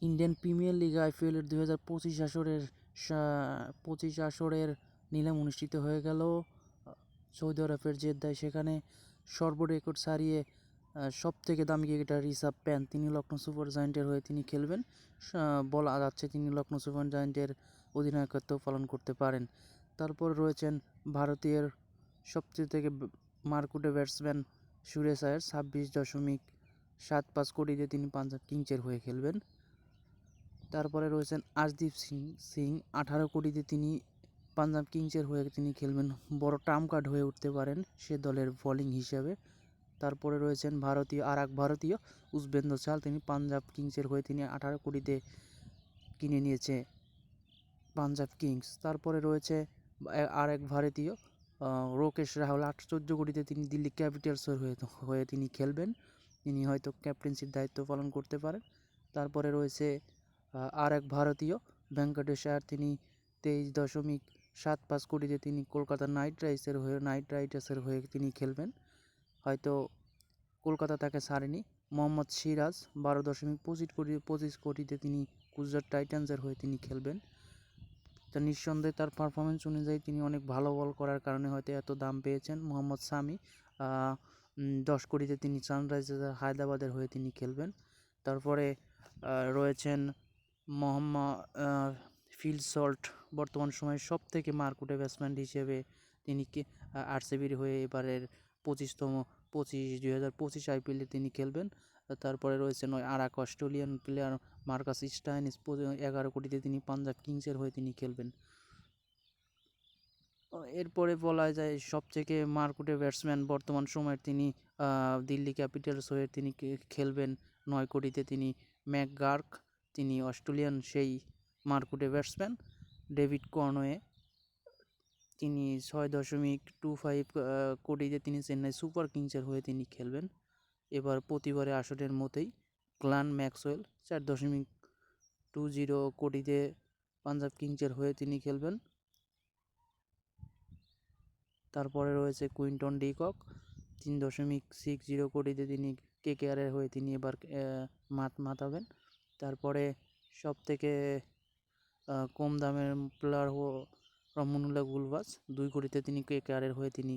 Indian premier league IPL-এর 2025 আসরের নিলাম অনুষ্ঠিত হয়ে গেল সৌদি আরবের জেদ্দায়। সেখানে সর্বরেকর্ড ছাড়িয়ে সবথেকে দামি ক্রিকেটার রিশাব প্যান্ট, তিনি লখনৌ সুপার জায়ান্টের হয়ে তিনি খেলবেন। বলা যাচ্ছে তিনি লখনৌ সুপার জায়ান্টের অধিনায়কত্ব পালন করতে পারেন। তারপর রয়েছেন ভারতীয় সবচেয়ে থেকে মারকুটে ব্যাটসম্যান সুরেশ আয়ার, 26.75 কোটি দিয়ে তিনি পাঞ্জাব কিংসের হয়ে খেলবেন। তারপরে রয়েছেন আশদীপ সিং, 18 কোটিতে তিনি পাঞ্জাব কিংসের হয়ে তিনি খেলবেন। বড় ট্রাম্প কার্ড হয়ে উঠতে পারেন সে দলের বোলিং হিসাবে। তারপরে রয়েছেন ভারতীয় যুজবেন্দ্র চাহাল, তিনি পাঞ্জাব কিংসের হয়ে তিনি 18 কোটিতে কিনে নিয়েছে পাঞ্জাব কিংস। তারপরে রয়েছে আরেক ভারতীয় রোকেশ রাহুল, 14 কোটিতে তিনি দিল্লি ক্যাপিটালসের হয়ে তিনি খেলবেন। তিনি হয়তো ক্যাপ্টেন্সির দায়িত্ব পালন করতে পারেন। তারপরে রয়েছে আরেক ভারতীয় ভেঙ্কটেশ আয়ার, তিনি 23.75 কোটিতে তিনি কলকাতা নাইট রাইডার্সের হয়ে তিনি খেলবেন। হয়তো কলকাতা তাকে ছাড়েনি। মোহাম্মদ সিরাজ, 12.25 কোটিতে তিনি গুজরাট টাইটান্সের হয়ে তিনি খেলবেন। তা নিঃসন্দেহে তার পারফরমেন্স অনুযায়ী তিনি অনেক ভালো বল করার কারণে হয়তো এত দাম পেয়েছেন। মোহাম্মদ শামি, 10 কোটিতে তিনি সানরাইজার্স হায়দ্রাবাদের হয়ে তিনি খেলবেন। তারপরে রয়েছেন ফিল সল্ট, বর্তমান সময়ে সবথেকে মারকুটে ব্যাটসম্যান হিসেবে তিনি RCBর হয়ে এবারের 2025 IPL-এ তিনি খেলবেন। তারপরে রয়েছেন আরেক অস্ট্রেলিয়ান প্লেয়ার মার্কাস স্টোইনিস, 11 কোটিতে তিনি পাঞ্জাব কিংসের হয়ে তিনি খেলবেন। এরপরে বলা যায় সবথেকে মারকুটে ব্যাটসম্যান বর্তমান সময়ের তিনি দিল্লি ক্যাপিটালস হয়ে তিনি খেলবেন। 9 কোটিতে তিনি ম্যাকগার্ক, তিনি অস্ট্রেলিয়ান সেই মারকুটে ব্যাটসম্যান। ডেভিড কনওয়ে, তিনি 6.25 কোটিতে তিনি চেন্নাই সুপার কিংসের হয়ে তিনি খেলবেন। এবার প্রতিবারের আসরের মতোই গ্লেন ম্যাক্সওয়েল, 4.20 কোটিতে পাঞ্জাব কিংসের হয়ে তিনি খেলবেন। তারপরে রয়েছে কুইন্টন ডি কক, 3.60 কোটিতে তিনি KKR-এর হয়ে তিনি এবার মাতাবেন। তারপরে সবথেকে কম দামের প্লেয়ার রহমানুল্লাহ গুলবাজ, 2 কোটিতে তিনি KKR-এর হয়ে তিনি